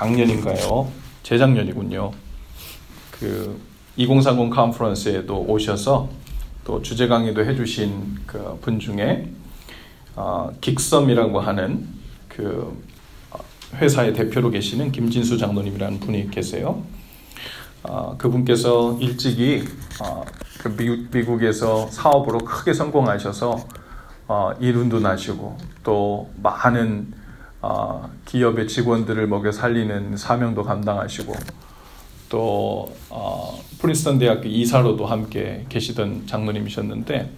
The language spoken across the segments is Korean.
작년인가요? 재작년이군요. 2030 컨퍼런스에도 오셔서 또 주제 강의도 해주신 그 분 중에 긱섬이라고 하는 그 회사의 대표로 계시는 김진수 장로님이라는 분이 계세요. 그분께서 일찍이 미국에서 사업으로 크게 성공하셔서 이룬도 나시고 또 많은 기업의 직원들을 먹여 살리는 사명도 감당하시고 또 프린스턴 대학교 이사로도 함께 계시던 장로님이셨는데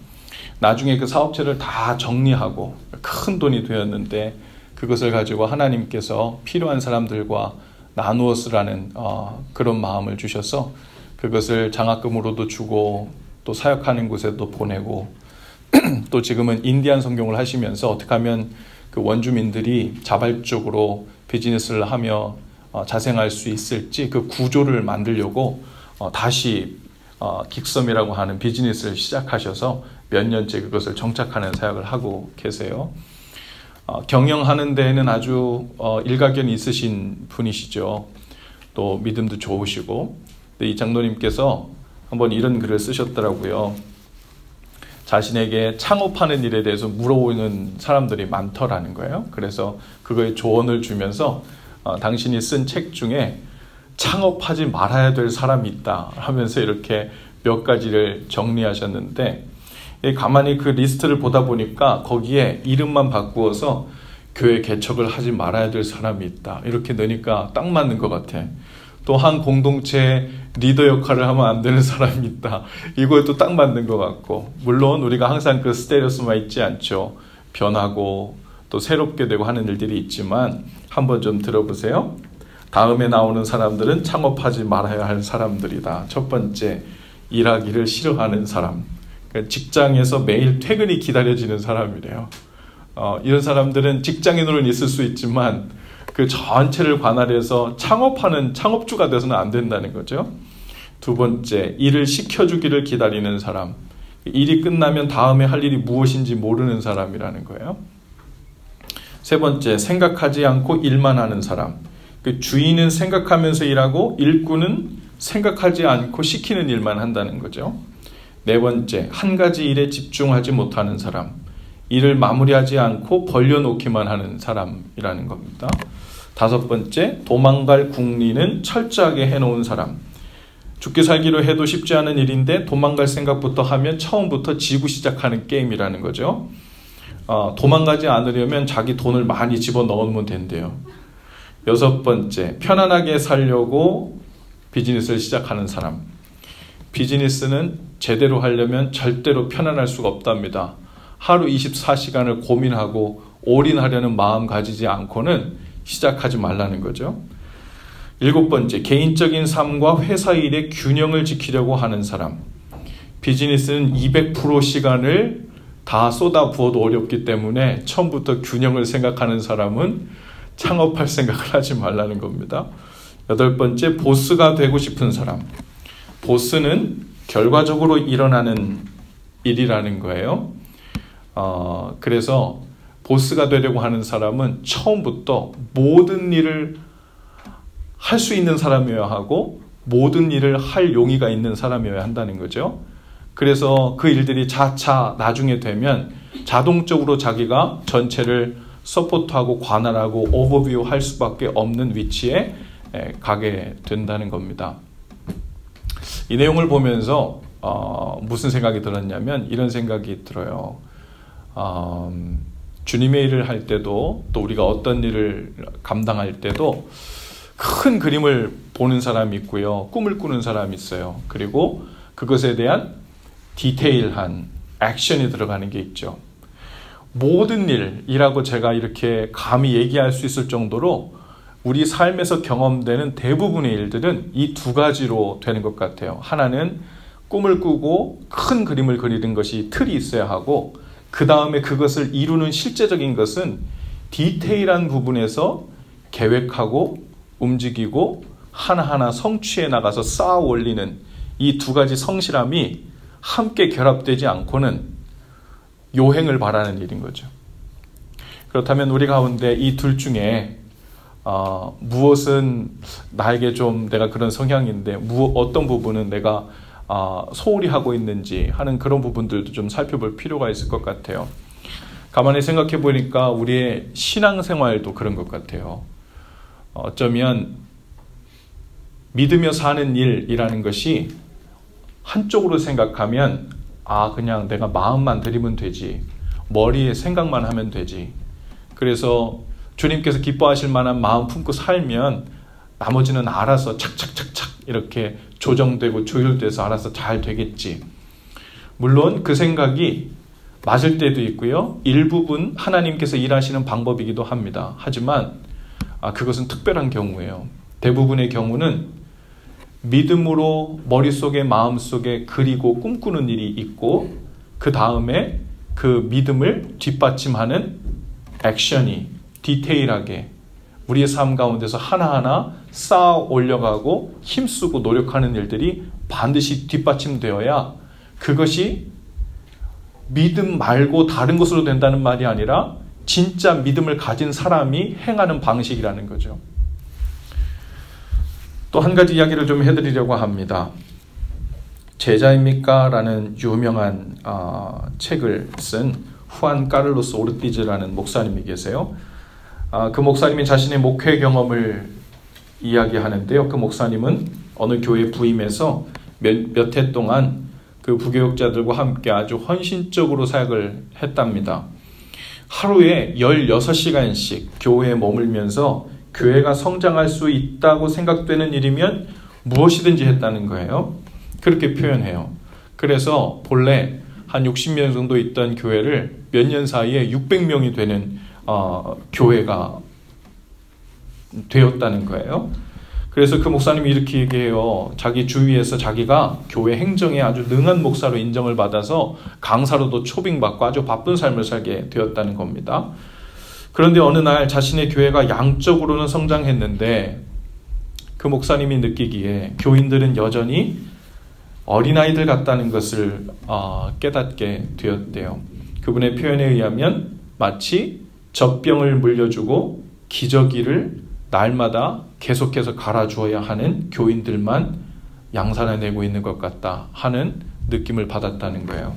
나중에 그 사업체를 다 정리하고 큰 돈이 되었는데 그것을 가지고 하나님께서 필요한 사람들과 나누어 쓰라는 그런 마음을 주셔서 그것을 장학금으로도 주고 또 사역하는 곳에도 보내고 또 지금은 인디안 선교를 하시면서 어떻게 하면 그 원주민들이 자발적으로 비즈니스를 하며 자생할 수 있을지 그 구조를 만들려고 다시 긱섬이라고 하는 비즈니스를 시작하셔서 몇 년째 그것을 정착하는 사역을 하고 계세요. 경영하는 데에는 아주 일가견이 있으신 분이시죠. 또 믿음도 좋으시고. 근데 이 장로님께서 한번 이런 글을 쓰셨더라고요. 자신에게 창업하는 일에 대해서 물어보는 사람들이 많더라는 거예요. 그래서 그거에 조언을 주면서 당신이 쓴 책 중에 창업하지 말아야 될 사람이 있다 하면서 이렇게 몇 가지를 정리하셨는데 가만히 그 리스트를 보다 보니까 거기에 이름만 바꾸어서 교회 개척을 하지 말아야 될 사람이 있다 이렇게 넣으니까 딱 맞는 것 같아. 또 한 공동체의 리더 역할을 하면 안 되는 사람이 있다. 이거에도 딱 맞는 것 같고 물론 우리가 항상 그 스테레오스만 있지 않죠. 변하고 또 새롭게 되고 하는 일들이 있지만 한번 좀 들어보세요. 다음에 나오는 사람들은 창업하지 말아야 할 사람들이다. 첫 번째, 일하기를 싫어하는 사람. 직장에서 매일 퇴근이 기다려지는 사람이래요. 이런 사람들은 직장인으로는 있을 수 있지만 그 전체를 관할해서 창업하는 창업주가 돼서는 안 된다는 거죠. 두 번째, 일을 시켜주기를 기다리는 사람. 일이 끝나면 다음에 할 일이 무엇인지 모르는 사람이라는 거예요. 세 번째, 생각하지 않고 일만 하는 사람. 그 주인은 생각하면서 일하고 일꾼은 생각하지 않고 시키는 일만 한다는 거죠. 네 번째, 한 가지 일에 집중하지 못하는 사람. 일을 마무리하지 않고 벌려놓기만 하는 사람이라는 겁니다. 다섯 번째, 도망갈 궁리는 철저하게 해놓은 사람. 죽기 살기로 해도 쉽지 않은 일인데 도망갈 생각부터 하면 처음부터 지고 시작하는 게임이라는 거죠. 도망가지 않으려면 자기 돈을 많이 집어넣으면 된대요. 여섯 번째, 편안하게 살려고 비즈니스를 시작하는 사람. 비즈니스는 제대로 하려면 절대로 편안할 수가 없답니다. 하루 24시간을 고민하고 올인하려는 마음 가지지 않고는 시작하지 말라는 거죠. 일곱 번째, 개인적인 삶과 회사 일의 균형을 지키려고 하는 사람. 비즈니스는 200% 시간을 다 쏟아 부어도 어렵기 때문에 처음부터 균형을 생각하는 사람은 창업할 생각을 하지 말라는 겁니다. 여덟 번째, 보스가 되고 싶은 사람. 보스는 결과적으로 일어나는 일이라는 거예요. 그래서 보스가 되려고 하는 사람은 처음부터 모든 일을 할 수 있는 사람이어야 하고 모든 일을 할 용의가 있는 사람이어야 한다는 거죠. 그래서 그 일들이 차차 나중에 되면 자동적으로 자기가 전체를 서포트하고 관할하고 오버뷰 할 수밖에 없는 위치에 가게 된다는 겁니다. 이 내용을 보면서 무슨 생각이 들었냐면 이런 생각이 들어요. 주님의 일을 할 때도 또 우리가 어떤 일을 감당할 때도 큰 그림을 보는 사람이 있고요. 꿈을 꾸는 사람이 있어요. 그리고 그것에 대한 디테일한 액션이 들어가는 게 있죠. 모든 일이라고 제가 이렇게 감히 얘기할 수 있을 정도로 우리 삶에서 경험되는 대부분의 일들은 이 두 가지로 되는 것 같아요. 하나는 꿈을 꾸고 큰 그림을 그리는 것이 틀이 있어야 하고 그 다음에 그것을 이루는 실제적인 것은 디테일한 부분에서 계획하고 움직이고 하나하나 성취해 나가서 쌓아 올리는 이 두 가지 성실함이 함께 결합되지 않고는 요행을 바라는 일인 거죠. 그렇다면 우리 가운데 이 둘 중에 무엇은 나에게 좀 내가 그런 성향인데 어떤 부분은 내가 소홀히 하고 있는지 하는 그런 부분들도 좀 살펴볼 필요가 있을 것 같아요. 가만히 생각해 보니까 우리의 신앙생활도 그런 것 같아요. 어쩌면 믿으며 사는 일이라는 것이 한쪽으로 생각하면 그냥 내가 마음만 들이면 되지, 머리에 생각만 하면 되지, 그래서 주님께서 기뻐하실 만한 마음 품고 살면 나머지는 알아서 착착착착 이렇게 조정되고 조율돼서 알아서 잘 되겠지. 물론 그 생각이 맞을 때도 있고요. 일부분 하나님께서 일하시는 방법이기도 합니다. 하지만 그것은 특별한 경우예요. 대부분의 경우는 믿음으로 머릿속에 마음속에 그리고 꿈꾸는 일이 있고 그 다음에 그 믿음을 뒷받침하는 액션이 디테일하게 우리의 삶 가운데서 하나하나 쌓아 올려가고 힘쓰고 노력하는 일들이 반드시 뒷받침되어야 그것이 믿음 말고 다른 것으로 된다는 말이 아니라 진짜 믿음을 가진 사람이 행하는 방식이라는 거죠. 또 한 가지 이야기를 좀 해드리려고 합니다. 제자입니까? 라는 유명한 책을 쓴 후안 카를로스 오르티즈라는 목사님이 계세요. 그 목사님이 자신의 목회 경험을 이야기하는데요. 그 목사님은 어느 교회 부임해서 몇 해 동안 그 부교육자들과 함께 아주 헌신적으로 사역을 했답니다. 하루에 16시간씩 교회에 머물면서 교회가 성장할 수 있다고 생각되는 일이면 무엇이든지 했다는 거예요. 그렇게 표현해요. 그래서 본래 한 60명 정도 있던 교회를 몇 년 사이에 600명이 되는 교회가 되었다는 거예요. 그래서 그 목사님이 이렇게 얘기해요. 자기 주위에서 자기가 교회 행정에 아주 능한 목사로 인정을 받아서 강사로도 초빙받고 아주 바쁜 삶을 살게 되었다는 겁니다. 그런데 어느 날 자신의 교회가 양적으로는 성장했는데 그 목사님이 느끼기에 교인들은 여전히 어린아이들 같다는 것을 깨닫게 되었대요. 그분의 표현에 의하면 마치 젖병을 물려주고 기저귀를 날마다 계속해서 갈아주어야 하는 교인들만 양산해내고 있는 것 같다 하는 느낌을 받았다는 거예요.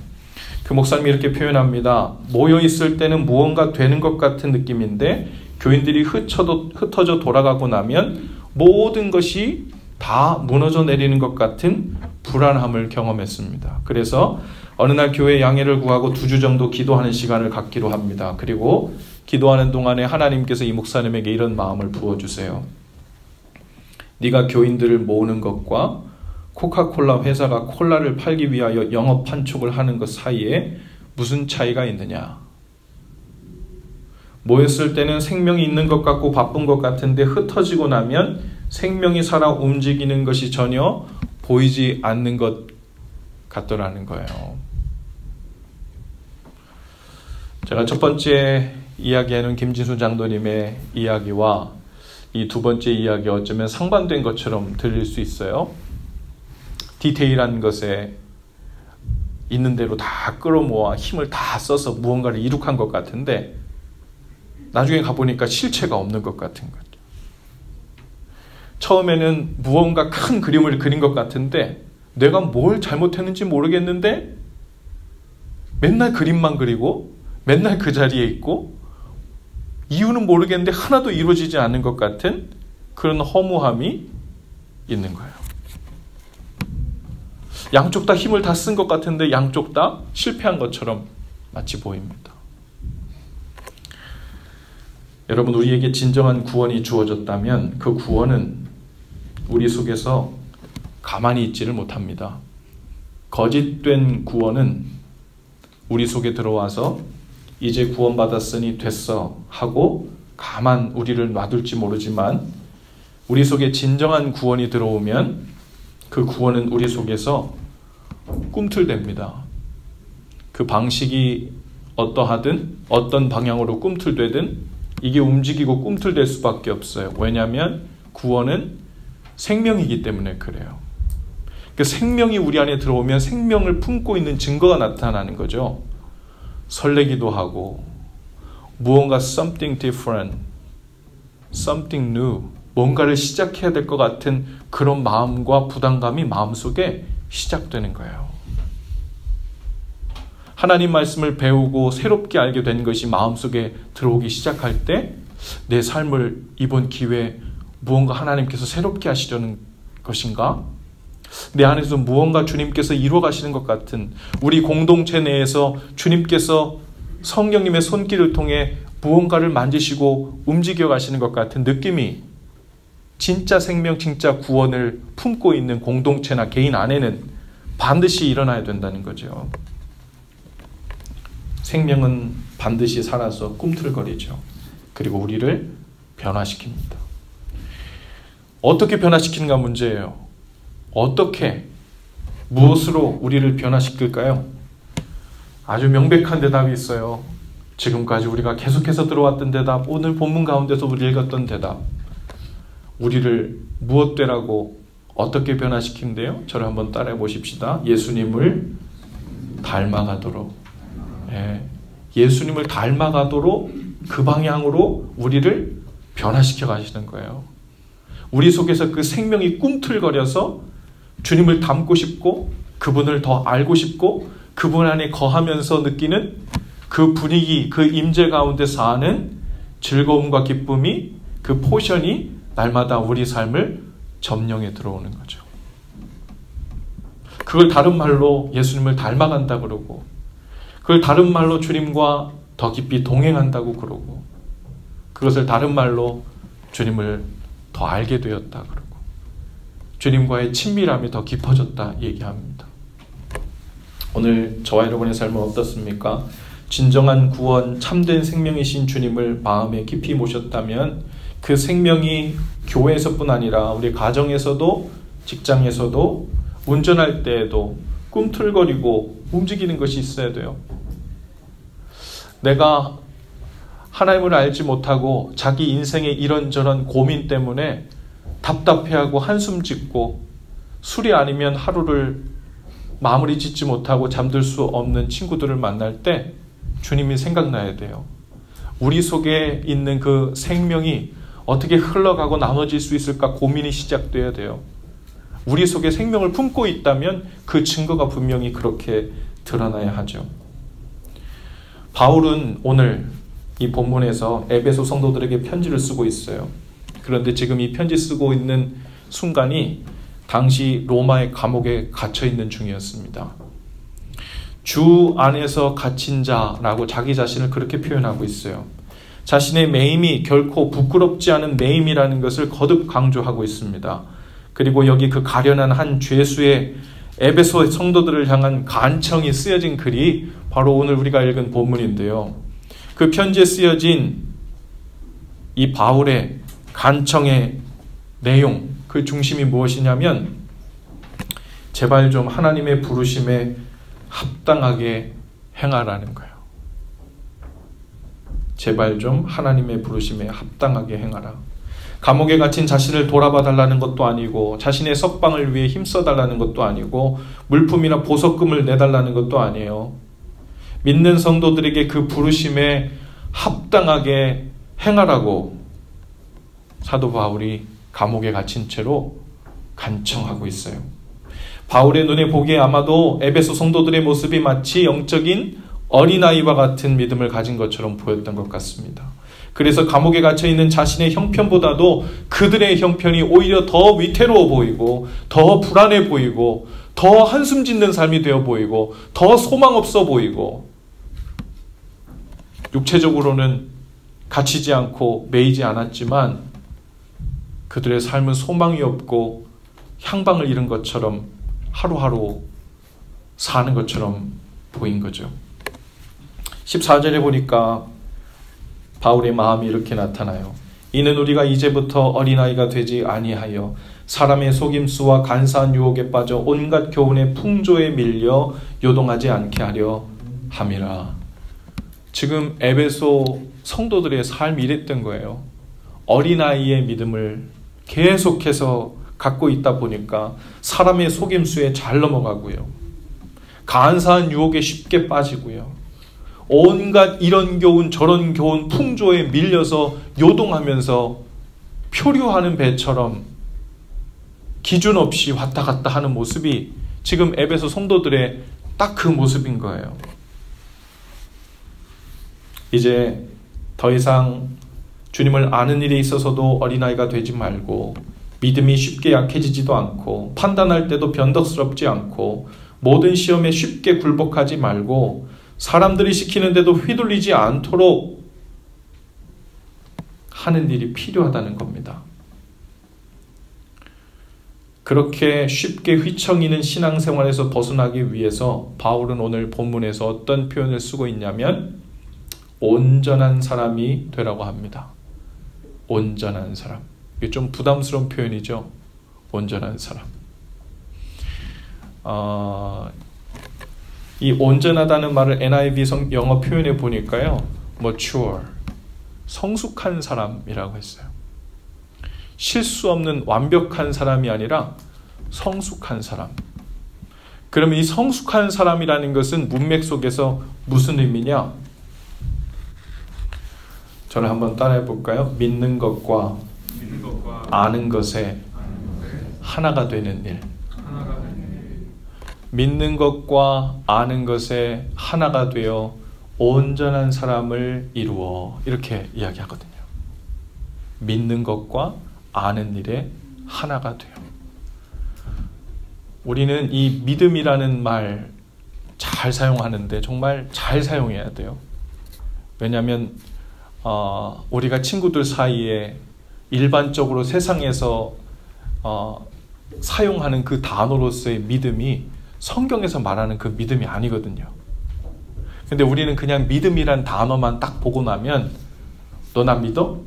그 목사님이 이렇게 표현합니다. 모여있을 때는 무언가 되는 것 같은 느낌인데 교인들이 흩어져 돌아가고 나면 모든 것이 다 무너져 내리는 것 같은 불안함을 경험했습니다. 그래서 어느 날 교회 양해를 구하고 2주 정도 기도하는 시간을 갖기로 합니다. 그리고 기도하는 동안에 하나님께서 이 목사님에게 이런 마음을 부어주세요. 네가 교인들을 모으는 것과 코카콜라 회사가 콜라를 팔기 위하여 영업 판촉을 하는 것 사이에 무슨 차이가 있느냐? 모였을 때는 생명이 있는 것 같고 바쁜 것 같은데 흩어지고 나면 생명이 살아 움직이는 것이 전혀 보이지 않는 것 같더라는 거예요. 제가 첫 번째 이야기하는 김진수 장로님의 이야기와 이 두 번째 이야기 어쩌면 상반된 것처럼 들릴 수 있어요. 디테일한 것에 있는 대로 다 끌어모아 힘을 다 써서 무언가를 이룩한 것 같은데 나중에 가보니까 실체가 없는 것 같은 거죠. 처음에는 무언가 큰 그림을 그린 것 같은데 내가 뭘 잘못했는지 모르겠는데 맨날 그림만 그리고 맨날 그 자리에 있고 이유는 모르겠는데 하나도 이루어지지 않는 것 같은 그런 허무함이 있는 거예요. 양쪽 다 힘을 다 쓴 것 같은데 양쪽 다 실패한 것처럼 마치 보입니다. 여러분, 우리에게 진정한 구원이 주어졌다면 그 구원은 우리 속에서 가만히 있지를 못합니다. 거짓된 구원은 우리 속에 들어와서 이제 구원받았으니 됐어 하고 가만 우리를 놔둘지 모르지만 우리 속에 진정한 구원이 들어오면 그 구원은 우리 속에서 꿈틀댑니다. 그 방식이 어떠하든 어떤 방향으로 꿈틀대든 이게 움직이고 꿈틀댈 수밖에 없어요. 왜냐하면 구원은 생명이기 때문에 그래요. 그 생명이 우리 안에 들어오면 생명을 품고 있는 증거가 나타나는 거죠. 설레기도 하고 무언가 something different something new, 뭔가를 시작해야 될 것 같은 그런 마음과 부담감이 마음속에 시작되는 거예요. 하나님 말씀을 배우고 새롭게 알게 된 것이 마음속에 들어오기 시작할 때 내 삶을 이번 기회에 무언가 하나님께서 새롭게 하시려는 것인가? 내 안에서 무언가 주님께서 이루어 가시는 것 같은, 우리 공동체 내에서 주님께서 성령님의 손길을 통해 무언가를 만지시고 움직여 가시는 것 같은 느낌이 진짜 생명, 진짜 구원을 품고 있는 공동체나 개인 안에는 반드시 일어나야 된다는 거죠. 생명은 반드시 살아서 꿈틀거리죠. 그리고 우리를 변화시킵니다. 어떻게 변화시키는가 문제예요. 어떻게, 무엇으로 우리를 변화시킬까요? 아주 명백한 대답이 있어요. 지금까지 우리가 계속해서 들어왔던 대답, 오늘 본문 가운데서 우리 읽었던 대답. 우리를 무엇되라고 어떻게 변화시킨대요? 저를 한번 따라해 보십시다. 예수님을 닮아가도록. 예수님을 닮아가도록 그 방향으로 우리를 변화시켜 가시는 거예요. 우리 속에서 그 생명이 꿈틀거려서 주님을 닮고 싶고 그분을 더 알고 싶고 그분 안에 거하면서 느끼는 그 분위기, 그 임재 가운데 사는 즐거움과 기쁨이, 그 포션이 날마다 우리 삶을 점령해 들어오는 거죠. 그걸 다른 말로 예수님을 닮아간다 그러고, 그걸 다른 말로 주님과 더 깊이 동행한다고 그러고, 그것을 다른 말로 주님을 더 알게 되었다 그러고, 주님과의 친밀함이 더 깊어졌다 얘기합니다. 오늘 저와 여러분의 삶은 어떻습니까? 진정한 구원, 참된 생명이신 주님을 마음에 깊이 모셨다면 그 생명이 교회에서뿐 아니라 우리 가정에서도, 직장에서도, 운전할 때에도 꿈틀거리고 움직이는 것이 있어야 돼요. 내가 하나님을 알지 못하고 자기 인생의 이런저런 고민 때문에 답답해하고 한숨 짓고 술이 아니면 하루를 마무리 짓지 못하고 잠들 수 없는 친구들을 만날 때 주님이 생각나야 돼요. 우리 속에 있는 그 생명이 어떻게 흘러가고 나눠질 수 있을까 고민이 시작돼야 돼요. 우리 속에 생명을 품고 있다면 그 증거가 분명히 그렇게 드러나야 하죠. 바울은 오늘 이 본문에서 에베소 성도들에게 편지를 쓰고 있어요. 그런데 지금 이 편지 쓰고 있는 순간이 당시 로마의 감옥에 갇혀 있는 중이었습니다. 주 안에서 갇힌 자라고 자기 자신을 그렇게 표현하고 있어요. 자신의 매임이 결코 부끄럽지 않은 매임이라는 것을 거듭 강조하고 있습니다. 그리고 여기 그 가련한 한 죄수의 에베소 성도들을 향한 간청이 쓰여진 글이 바로 오늘 우리가 읽은 본문인데요. 그 편지에 쓰여진 이 바울의 간청의 내용, 그 중심이 무엇이냐면 제발 좀 하나님의 부르심에 합당하게 행하라는 거예요. 제발 좀 하나님의 부르심에 합당하게 행하라. 감옥에 갇힌 자신을 돌아봐 달라는 것도 아니고, 자신의 석방을 위해 힘써 달라는 것도 아니고, 물품이나 보석금을 내달라는 것도 아니에요. 믿는 성도들에게 그 부르심에 합당하게 행하라고 사도 바울이 감옥에 갇힌 채로 간청하고 있어요. 바울의 눈에 보기에 아마도 에베소 성도들의 모습이 마치 영적인 어린아이와 같은 믿음을 가진 것처럼 보였던 것 같습니다. 그래서 감옥에 갇혀있는 자신의 형편보다도 그들의 형편이 오히려 더 위태로워 보이고, 더 불안해 보이고, 더 한숨 짓는 삶이 되어 보이고, 더 소망 없어 보이고, 육체적으로는 갇히지 않고 매이지 않았지만 그들의 삶은 소망이 없고 향방을 잃은 것처럼 하루하루 사는 것처럼 보인 거죠. 14절에 보니까 바울의 마음이 이렇게 나타나요. 이는 우리가 이제부터 어린아이가 되지 아니하여 사람의 속임수와 간사한 유혹에 빠져 온갖 교훈의 풍조에 밀려 요동하지 않게 하려 함이라. 지금 에베소 성도들의 삶이 이랬던 거예요. 어린아이의 믿음을 계속해서 갖고 있다 보니까 사람의 속임수에 잘 넘어가고요. 간사한 유혹에 쉽게 빠지고요. 온갖 이런 교훈 저런 교훈 풍조에 밀려서 요동하면서 표류하는 배처럼 기준 없이 왔다 갔다 하는 모습이 지금 에베소 성도들의 딱 그 모습인 거예요. 이제 더 이상 주님을 아는 일에 있어서도 어린아이가 되지 말고, 믿음이 쉽게 약해지지도 않고, 판단할 때도 변덕스럽지 않고, 모든 시험에 쉽게 굴복하지 말고, 사람들이 시키는데도 휘둘리지 않도록 하는 일이 필요하다는 겁니다. 그렇게 쉽게 휘청이는 신앙생활에서 벗어나기 위해서 바울은 오늘 본문에서 어떤 표현을 쓰고 있냐면 온전한 사람이 되라고 합니다. 온전한 사람. 이게 좀 부담스러운 표현이죠. 온전한 사람. 이 온전하다는 말을 NIV 영어 표현에 보니까요, mature, 성숙한 사람이라고 했어요. 실수 없는 완벽한 사람이 아니라 성숙한 사람. 그러면 이 성숙한 사람이라는 것은 문맥 속에서 무슨 의미냐? 저를 한번 따라해 볼까요? 믿는 것과 아는 것에 하나가 되는 일. 믿는 것과 아는 것에 하나가 되어 온전한 사람을 이루어, 이렇게 이야기하거든요. 믿는 것과 아는 일에 하나가 돼요. 우리는 이 믿음이라는 말 잘 사용하는데 정말 잘 사용해야 돼요. 왜냐하면 우리가 친구들 사이에 일반적으로 세상에서 사용하는 그 단어로서의 믿음이 성경에서 말하는 그 믿음이 아니거든요. 근데 우리는 그냥 믿음이란 단어만 딱 보고 나면 너 나 믿어?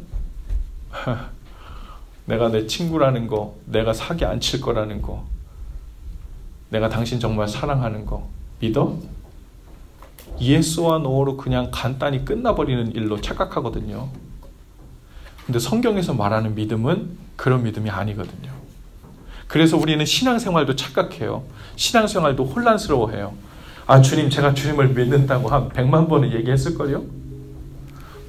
내가 내 친구라는 거, 내가 사기 안 칠 거라는 거, 내가 당신 정말 사랑하는 거 믿어? 예스와 노로 그냥 간단히 끝나버리는 일로 착각하거든요. 근데 성경에서 말하는 믿음은 그런 믿음이 아니거든요. 그래서 우리는 신앙생활도 착각해요. 신앙생활도 혼란스러워해요. 아, 주님, 제가 주님을 믿는다고 한 100만 번을 얘기했을걸요?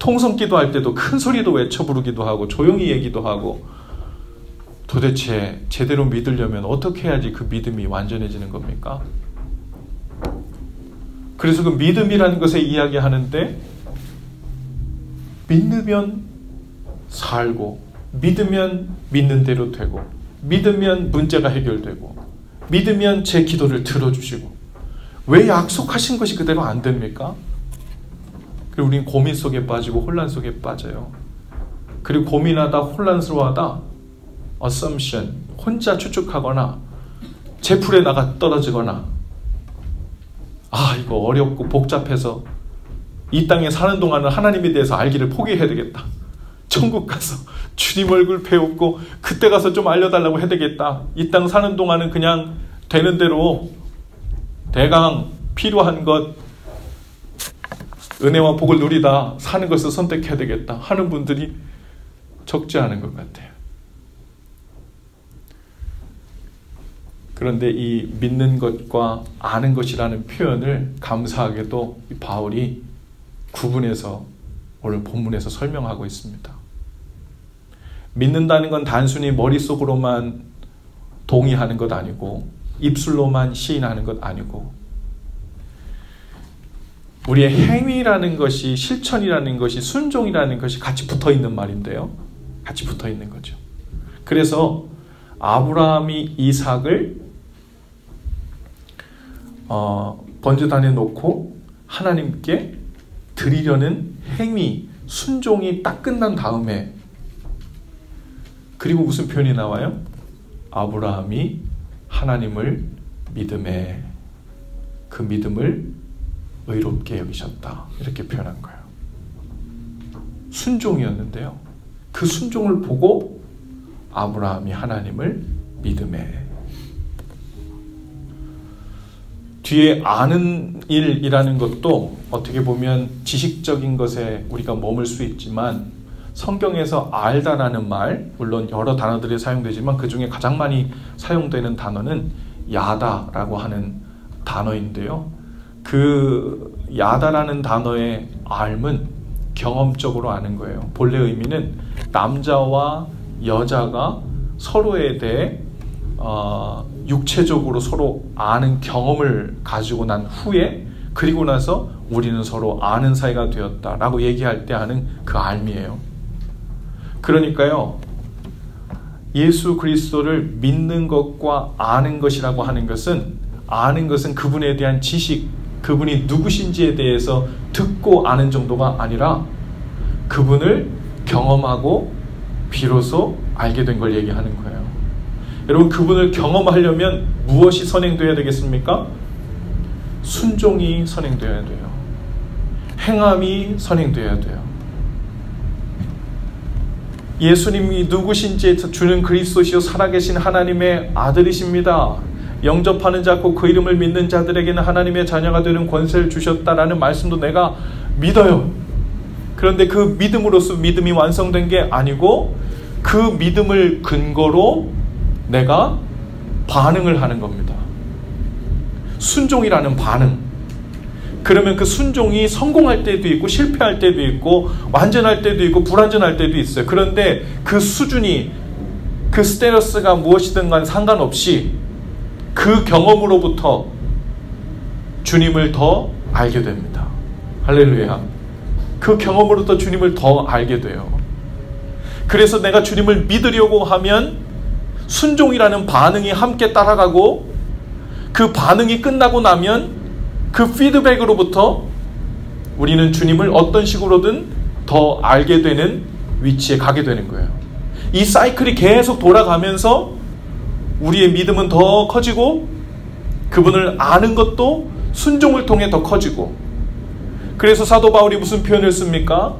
통성 기도할 때도 큰 소리도 외쳐 부르기도 하고 조용히 얘기도 하고, 도대체 제대로 믿으려면 어떻게 해야지 그 믿음이 완전해지는 겁니까? 그래서 그 믿음이라는 것에 이야기하는데, 믿으면 살고, 믿으면 믿는 대로 되고, 믿으면 문제가 해결되고, 믿으면 제 기도를 들어주시고, 왜 약속하신 것이 그대로 안 됩니까? 그리고 우리는 고민 속에 빠지고 혼란 속에 빠져요. 그리고 고민하다 혼란스러워하다 assumption, 혼자 추측하거나 제풀에 나가 떨어지거나, 아, 이거 어렵고 복잡해서 이 땅에 사는 동안은 하나님에 대해서 알기를 포기해야 되겠다. 천국 가서 주님 얼굴 배우고 그때 가서 좀 알려달라고 해야 되겠다. 이 땅 사는 동안은 그냥 되는 대로 대강 필요한 것, 은혜와 복을 누리다 사는 것을 선택해야 되겠다 하는 분들이 적지 않은 것 같아요. 그런데 이 믿는 것과 아는 것이라는 표현을 감사하게도 바울이 구분해서 오늘 본문에서 설명하고 있습니다. 믿는다는 건 단순히 머릿속으로만 동의하는 것 아니고, 입술로만 시인하는 것 아니고, 우리의 행위라는 것이, 실천이라는 것이, 순종이라는 것이 같이 붙어있는 말인데요. 같이 붙어있는 거죠. 그래서 아브라함이 이삭을 번제단에 놓고 하나님께 드리려는 행위, 순종이 딱 끝난 다음에, 그리고 무슨 표현이 나와요? 아브라함이 하나님을 믿음에, 그 믿음을 의롭게 여기셨다, 이렇게 표현한 거예요. 순종이었는데요, 그 순종을 보고 아브라함이 하나님을 믿음에. 뒤에 아는 일이라는 것도 어떻게 보면 지식적인 것에 우리가 머물 수 있지만, 성경에서 알다라는 말, 물론 여러 단어들이 사용되지만 그 중에 가장 많이 사용되는 단어는 야다라고 하는 단어인데요. 그 야다라는 단어의 알은 경험적으로 아는 거예요. 본래 의미는 남자와 여자가 서로에 대해 육체적으로 서로 아는 경험을 가지고 난 후에, 그리고 나서 우리는 서로 아는 사이가 되었다라고 얘기할 때 하는 그 알미예요. 그러니까요, 예수 그리스도를 믿는 것과 아는 것이라고 하는 것은, 아는 것은 그분에 대한 지식, 그분이 누구신지에 대해서 듣고 아는 정도가 아니라 그분을 경험하고 비로소 알게 된 걸 얘기하는 거예요. 여러분, 그분을 경험하려면 무엇이 선행되어야 되겠습니까? 순종이 선행되어야 돼요. 행함이 선행되어야 돼요. 예수님이 누구신지 주는 그리스도시요 살아계신 하나님의 아들이십니다. 영접하는 자고 그 이름을 믿는 자들에게는 하나님의 자녀가 되는 권세를 주셨다라는 말씀도 내가 믿어요. 그런데 그 믿음으로써 믿음이 완성된 게 아니고 그 믿음을 근거로 내가 반응을 하는 겁니다. 순종이라는 반응. 그러면 그 순종이 성공할 때도 있고 실패할 때도 있고 완전할 때도 있고 불완전할 때도 있어요. 그런데 그 수준이, 그 스테러스가 무엇이든 간 상관없이 그 경험으로부터 주님을 더 알게 됩니다. 할렐루야. 그 경험으로부터 주님을 더 알게 돼요. 그래서 내가 주님을 믿으려고 하면 순종이라는 반응이 함께 따라가고, 그 반응이 끝나고 나면 그 피드백으로부터 우리는 주님을 어떤 식으로든 더 알게 되는 위치에 가게 되는 거예요. 이 사이클이 계속 돌아가면서 우리의 믿음은 더 커지고 그분을 아는 것도 순종을 통해 더 커지고, 그래서 사도 바울이 무슨 표현을 씁니까?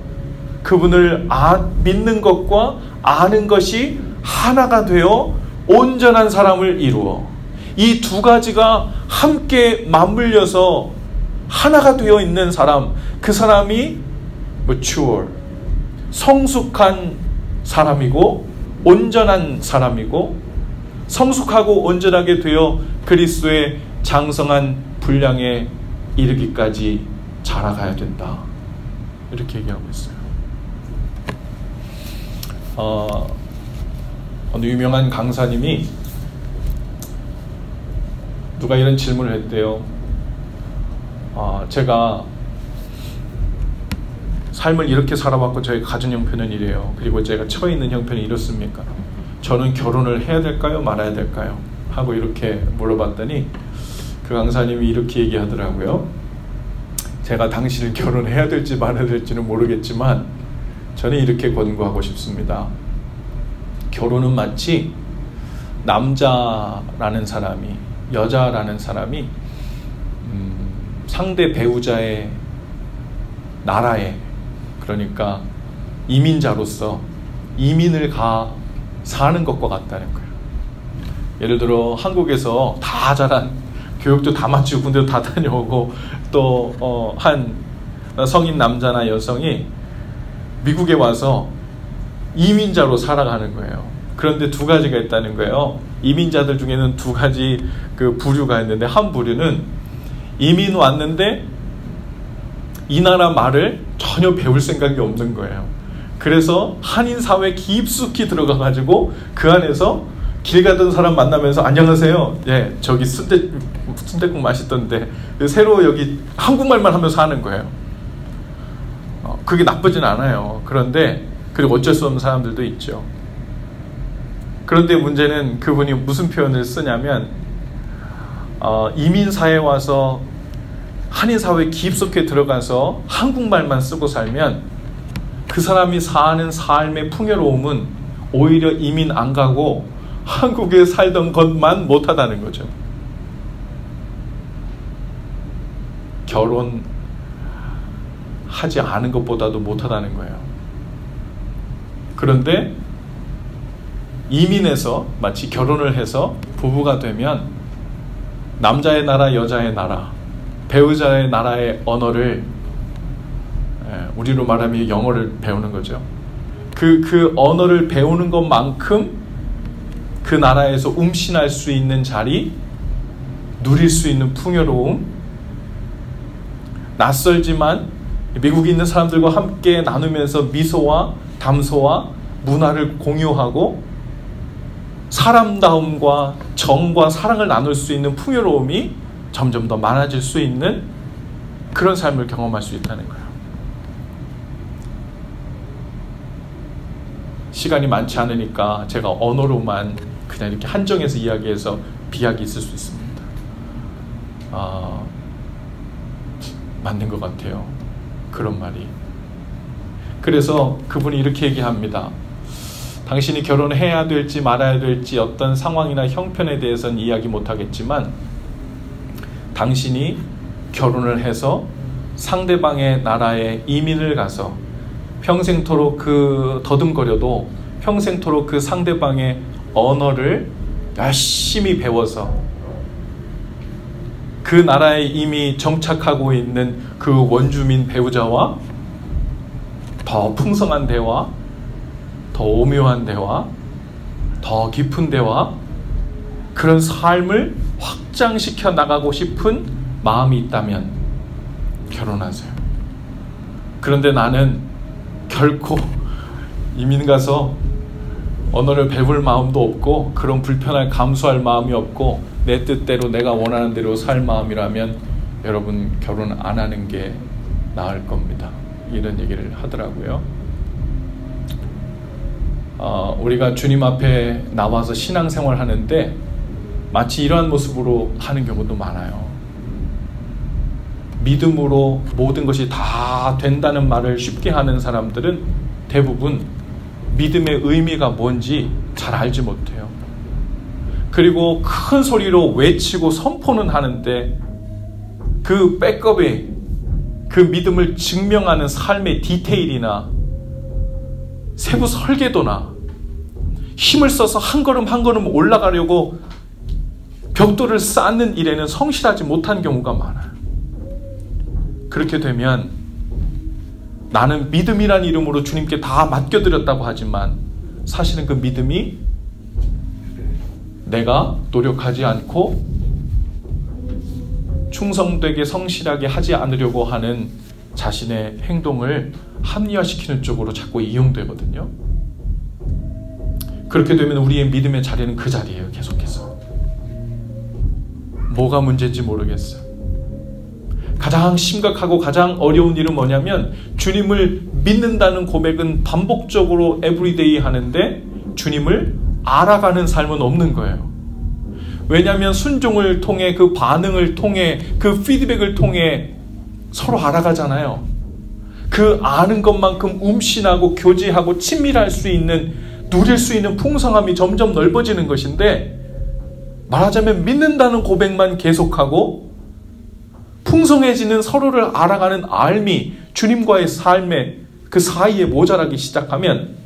그분을 믿는 것과 아는 것이 하나가 되어 온전한 사람을 이루어. 이 두 가지가 함께 맞물려서 하나가 되어 있는 사람, 그 사람이 mature, 성숙한 사람이고 온전한 사람이고, 성숙하고 온전하게 되어 그리스도의 장성한 분량에 이르기까지 자라가야 된다. 이렇게 얘기하고 있어요. 어느 유명한 강사님이 누가 이런 질문을 했대요. 제가 삶을 이렇게 살아왔고 저희 가진 형편은 이래요. 그리고 제가 처해 있는 형편이 이렇습니까? 저는 결혼을 해야 될까요? 말아야 될까요? 하고 이렇게 물어봤더니 그 강사님이 이렇게 얘기하더라고요. 제가 당신을 결혼해야 될지 말아야 될지는 모르겠지만 저는 이렇게 권고하고 싶습니다. 결혼은 마치 남자라는 사람이, 여자라는 사람이 상대 배우자의 나라에, 그러니까 이민자로서 이민을 가 사는 것과 같다는 거예요. 예를 들어 한국에서 다 자란, 교육도 다 마치고 군대도 다 다녀오고 또 한 성인 남자나 여성이 미국에 와서 이민자로 살아가는 거예요. 그런데 두 가지가 있다는 거예요. 이민자들 중에는 두 가지 그 부류가 있는데, 한 부류는 이민 왔는데 이 나라 말을 전혀 배울 생각이 없는 거예요. 그래서 한인 사회에 깊숙이 들어가가지고 그 안에서 길 가던 사람 만나면서 안녕하세요. 예, 저기 순댓국 맛있던데 새로 여기 한국말만 하면서 하는 거예요. 그게 나쁘진 않아요. 그런데 그리고 어쩔 수 없는 사람들도 있죠. 그런데 문제는 그분이 무슨 표현을 쓰냐면 이민사회에 와서 한인사회에 깊숙이 들어가서 한국말만 쓰고 살면 그 사람이 사는 삶의 풍요로움은 오히려 이민 안 가고 한국에 살던 것만 못하다는 거죠. 결혼하지 않은 것보다도 못하다는 거예요. 그런데 이민해서 마치 결혼을 해서 부부가 되면 남자의 나라, 여자의 나라, 배우자의 나라의 언어를, 우리로 말하면 영어를 배우는 거죠. 그 언어를 배우는 것만큼 그 나라에서 움씬할 수 있는 자리, 누릴 수 있는 풍요로움, 낯설지만 미국에 있는 사람들과 함께 나누면서 미소와 담소와 문화를 공유하고 사람다움과 정과 사랑을 나눌 수 있는 풍요로움이 점점 더 많아질 수 있는 그런 삶을 경험할 수 있다는 거예요. 시간이 많지 않으니까 제가 언어로만 그냥 이렇게 한정해서 이야기해서 비약이 있을 수 있습니다. 맞는 것 같아요. 그런 말이. 그래서 그분이 이렇게 얘기합니다. 당신이 결혼해야 될지 말아야 될지 어떤 상황이나 형편에 대해서는 이야기 못하겠지만 당신이 결혼을 해서 상대방의 나라에 이민을 가서 평생토록 더듬거려도 평생토록 그 상대방의 언어를 열심히 배워서 그 나라에 이미 정착하고 있는 그 원주민 배우자와 더 풍성한 대화, 더 오묘한 대화, 더 깊은 대화, 그런 삶을 확장시켜 나가고 싶은 마음이 있다면 결혼하세요. 그런데 나는 결코 이민 가서 언어를 배울 마음도 없고 그런 불편을 감수할 마음이 없고 내 뜻대로 내가 원하는 대로 살 마음이라면 여러분 결혼 안 하는 게 나을 겁니다. 이런 얘기를 하더라고요. 우리가 주님 앞에 나와서 신앙생활 하는데 마치 이러한 모습으로 하는 경우도 많아요. 믿음으로 모든 것이 다 된다는 말을 쉽게 하는 사람들은 대부분 믿음의 의미가 뭔지 잘 알지 못해요. 그리고 큰 소리로 외치고 선포는 하는데 그 백업에 그 믿음을 증명하는 삶의 디테일이나 세부 설계도나 힘을 써서 한 걸음 한 걸음 올라가려고 벽돌을 쌓는 일에는 성실하지 못한 경우가 많아요. 그렇게 되면 나는 믿음이란 이름으로 주님께 다 맡겨드렸다고 하지만 사실은 그 믿음이 내가 노력하지 않고 충성되게 성실하게 하지 않으려고 하는 자신의 행동을 합리화시키는 쪽으로 자꾸 이용되거든요. 그렇게 되면 우리의 믿음의 자리는 그 자리예요. 계속해서. 뭐가 문제인지 모르겠어요. 가장 심각하고 가장 어려운 일은 뭐냐면 주님을 믿는다는 고백은 반복적으로 에브리데이 하는데 주님을 알아가는 삶은 없는 거예요. 왜냐하면 순종을 통해 그 반응을 통해 그 피드백을 통해 서로 알아가잖아요. 그 아는 것만큼 음신하고 교제하고 친밀할 수 있는 누릴 수 있는 풍성함이 점점 넓어지는 것인데 말하자면 믿는다는 고백만 계속하고 풍성해지는 서로를 알아가는 알미 주님과의 삶의 그 사이에 모자라기 시작하면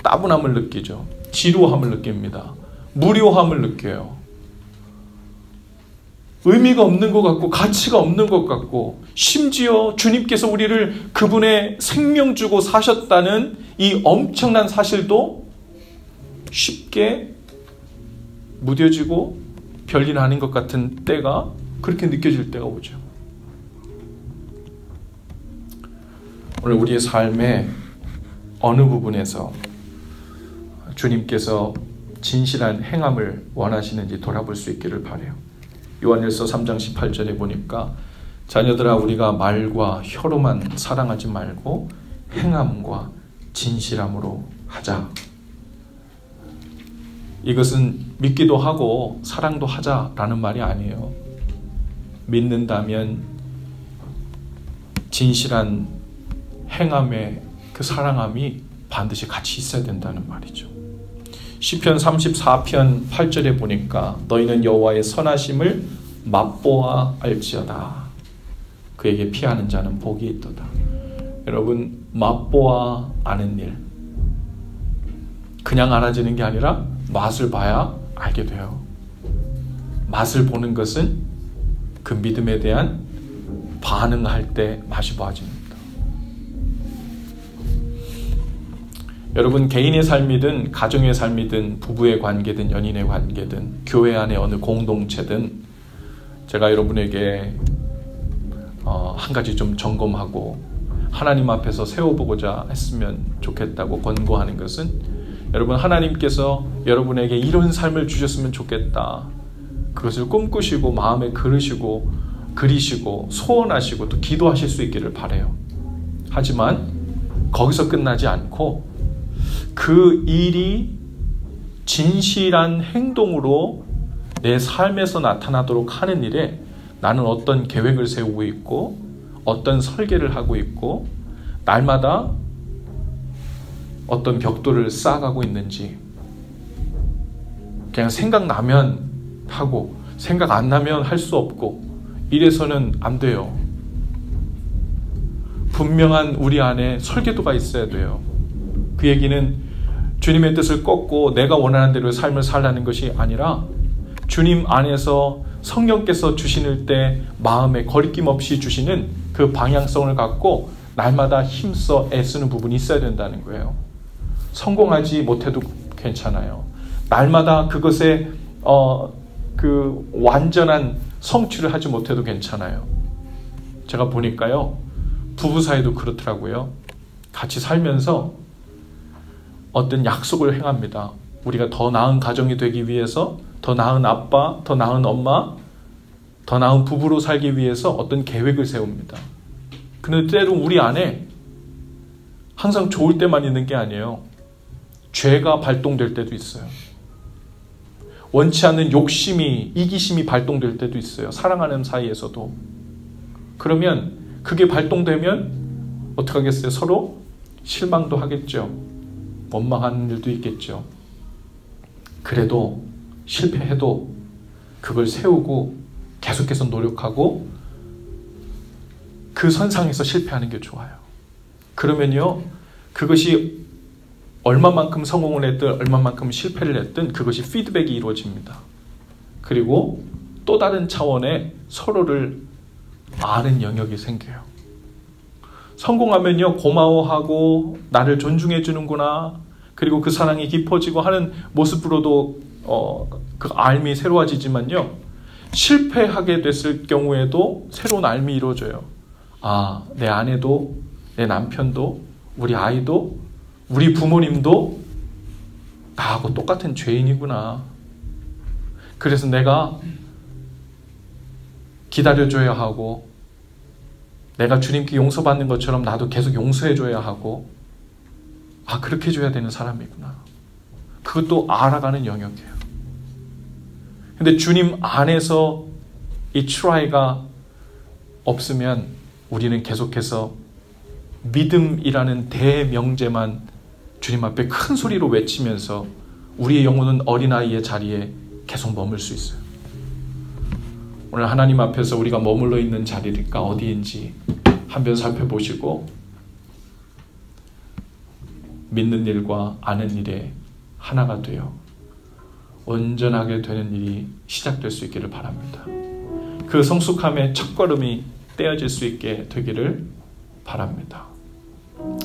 따분함을 느끼죠. 지루함을 느낍니다. 무료함을 느껴요. 의미가 없는 것 같고 가치가 없는 것 같고 심지어 주님께서 우리를 그분의 생명 주고 사셨다는 이 엄청난 사실도 쉽게 무뎌지고 별일 아닌 것 같은 때가 그렇게 느껴질 때가 오죠. 오늘 우리의 삶의 어느 부분에서 주님께서 진실한 행함을 원하시는지 돌아볼 수 있기를 바라요. 요한일서 3장 18절에 보니까 자녀들아 우리가 말과 혀로만 사랑하지 말고 행함과 진실함으로 하자. 이것은 믿기도 하고 사랑도 하자라는 말이 아니에요. 믿는다면 진실한 행함의 그 사랑함이 반드시 같이 있어야 된다는 말이죠. 시편 34편 8절에 보니까 너희는 여호와의 선하심을 맛보아 알지어다. 그에게 피하는 자는 복이 있도다. 여러분 맛보아 아는 일, 그냥 알아지는 게 아니라 맛을 봐야 알게 돼요. 맛을 보는 것은 그 믿음에 대한 반응할 때 맛이 보아집니다. 여러분 개인의 삶이든 가정의 삶이든 부부의 관계든 연인의 관계든 교회 안의 어느 공동체든 제가 여러분에게 한 가지 좀 점검하고 하나님 앞에서 세워보고자 했으면 좋겠다고 권고하는 것은, 여러분, 하나님께서 여러분에게 이런 삶을 주셨으면 좋겠다, 그것을 꿈꾸시고 마음에 그리시고 소원하시고 또 기도하실 수 있기를 바라요. 하지만 거기서 끝나지 않고 그 일이 진실한 행동으로 내 삶에서 나타나도록 하는 일에 나는 어떤 계획을 세우고 있고 어떤 설계를 하고 있고 날마다 어떤 벽돌을 쌓아가고 있는지, 그냥 생각나면 하고 생각 안 나면 할 수 없고 이래서는 안 돼요. 분명한 우리 안에 설계도가 있어야 돼요. 그 얘기는 주님의 뜻을 꺾고 내가 원하는 대로 삶을 살라는 것이 아니라 주님 안에서 성령께서 주시는 때 마음에 거리낌 없이 주시는 그 방향성을 갖고 날마다 힘써 애쓰는 부분이 있어야 된다는 거예요. 성공하지 못해도 괜찮아요. 날마다 그것에 그 완전한 성취를 하지 못해도 괜찮아요. 제가 보니까요, 부부 사이도 그렇더라고요. 같이 살면서 어떤 약속을 행합니다. 우리가 더 나은 가정이 되기 위해서, 더 나은 아빠, 더 나은 엄마, 더 나은 부부로 살기 위해서 어떤 계획을 세웁니다. 근데 때로 우리 안에 항상 좋을 때만 있는 게 아니에요. 죄가 발동될 때도 있어요. 원치 않는 욕심이, 이기심이 발동될 때도 있어요. 사랑하는 사이에서도. 그러면 그게 발동되면 어떻게 하겠어요? 서로 실망도 하겠죠. 원망하는 일도 있겠죠. 그래도 실패해도 그걸 세우고 계속해서 노력하고 그 선상에서 실패하는 게 좋아요. 그러면요, 그것이 얼마만큼 성공을 했든 얼마만큼 실패를 했든 그것이 피드백이 이루어집니다. 그리고 또 다른 차원의 서로를 아는 영역이 생겨요. 성공하면요, 고마워하고 나를 존중해 주는구나, 그리고 그 사랑이 깊어지고 하는 모습으로도 그 알미 새로워지지만요, 실패하게 됐을 경우에도 새로운 알미 이루어져요. 아, 내 아내도, 내 남편도, 우리 아이도, 우리 부모님도 나하고 똑같은 죄인이구나. 그래서 내가 기다려줘야 하고, 내가 주님께 용서받는 것처럼 나도 계속 용서해줘야 하고, 아, 그렇게 해줘야 되는 사람이구나. 그것도 알아가는 영역이에요. 근데 주님 안에서 이 트라이가 없으면 우리는 계속해서 믿음이라는 대명제만 주님 앞에 큰 소리로 외치면서 우리의 영혼은 어린아이의 자리에 계속 머물 수 있어요. 오늘 하나님 앞에서 우리가 머물러 있는 자리가 어디인지 한번 살펴보시고 믿는 일과 아는 일에 하나가 되어 온전하게 되는 일이 시작될 수 있기를 바랍니다. 그 성숙함의 첫걸음이 떼어질 수 있게 되기를 바랍니다.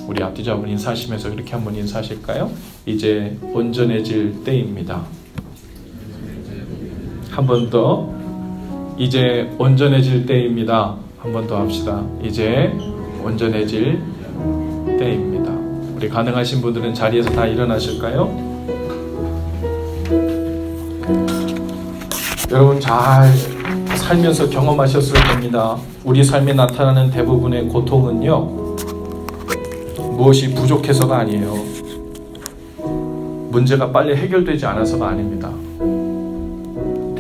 우리 앞뒤자분 인사하시면서 이렇게 한번 인사하실까요? 이제 온전해질 때입니다. 한 번 더, 이제 온전해질 때입니다. 한 번 더 합시다. 이제 온전해질 때입니다. 우리 가능하신 분들은 자리에서 다 일어나실까요? 여러분 잘 살면서 경험하셨을 겁니다. 우리 삶에 나타나는 대부분의 고통은요, 무엇이 부족해서가 아니에요. 문제가 빨리 해결되지 않아서가 아닙니다.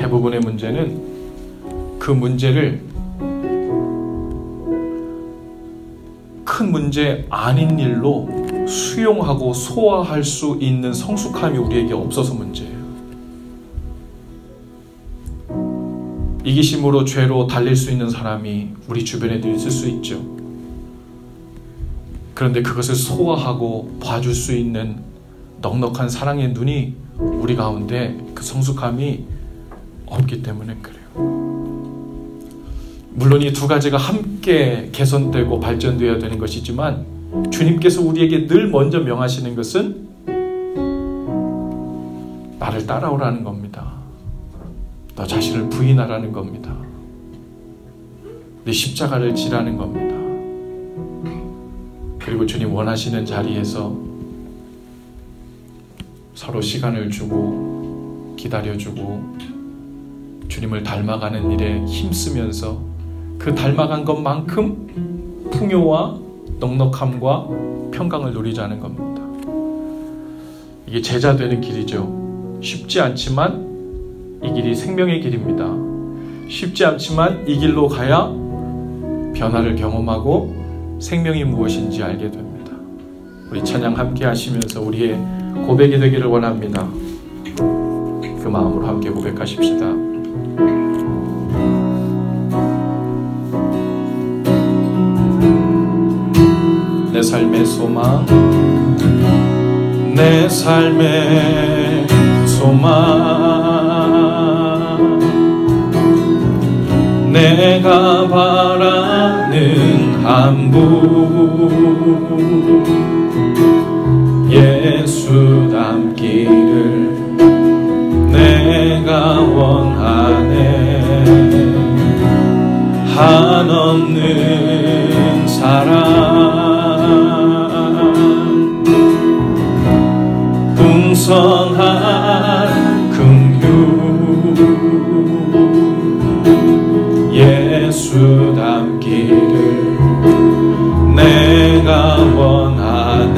대부분의 문제는 그 문제를 큰 문제 아닌 일로 수용하고 소화할 수 있는 성숙함이 우리에게 없어서 문제예요. 이기심으로 죄로 달릴 수 있는 사람이 우리 주변에도 있을 수 있죠. 그런데 그것을 소화하고 봐줄 수 있는 넉넉한 사랑의 눈이 우리 가운데 그 성숙함이 없기 때문에 그래요. 물론 이 두 가지가 함께 개선되고 발전되어야 되는 것이지만 주님께서 우리에게 늘 먼저 명하시는 것은 나를 따라오라는 겁니다. 너 자신을 부인하라는 겁니다. 내 십자가를 지라는 겁니다. 그리고 주님 원하시는 자리에서 서로 시간을 주고 기다려주고 주님을 닮아가는 일에 힘쓰면서 그 닮아간 것만큼 풍요와 넉넉함과 평강을 누리자는 겁니다. 이게 제자 되는 길이죠. 쉽지 않지만 이 길이 생명의 길입니다. 쉽지 않지만 이 길로 가야 변화를 경험하고 생명이 무엇인지 알게 됩니다. 우리 찬양 함께 하시면서 우리의 고백이 되기를 원합니다. 그 마음으로 함께 고백하십시다. 내 삶의 소망, 내 삶의 소망, 내가 바라는 한 분, 예수 닮기를 내가 원하네. 한없는 사랑, 풍성한 긍휼, 예수 닮기를 내가 원하네.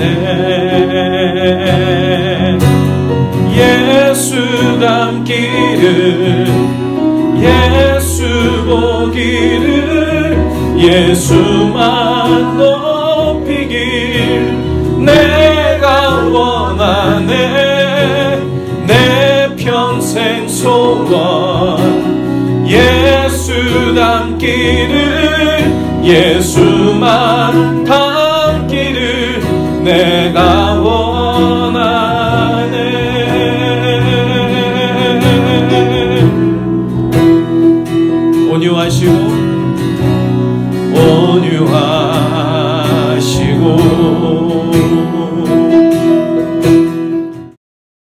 예수 닮기를, 예수 보기를, 예수만 높이길 내가 원하네. 내 평생 소원, 예수 닮기를, 예수만 닮기를 내가 원하네. 온유하시고 온유하시고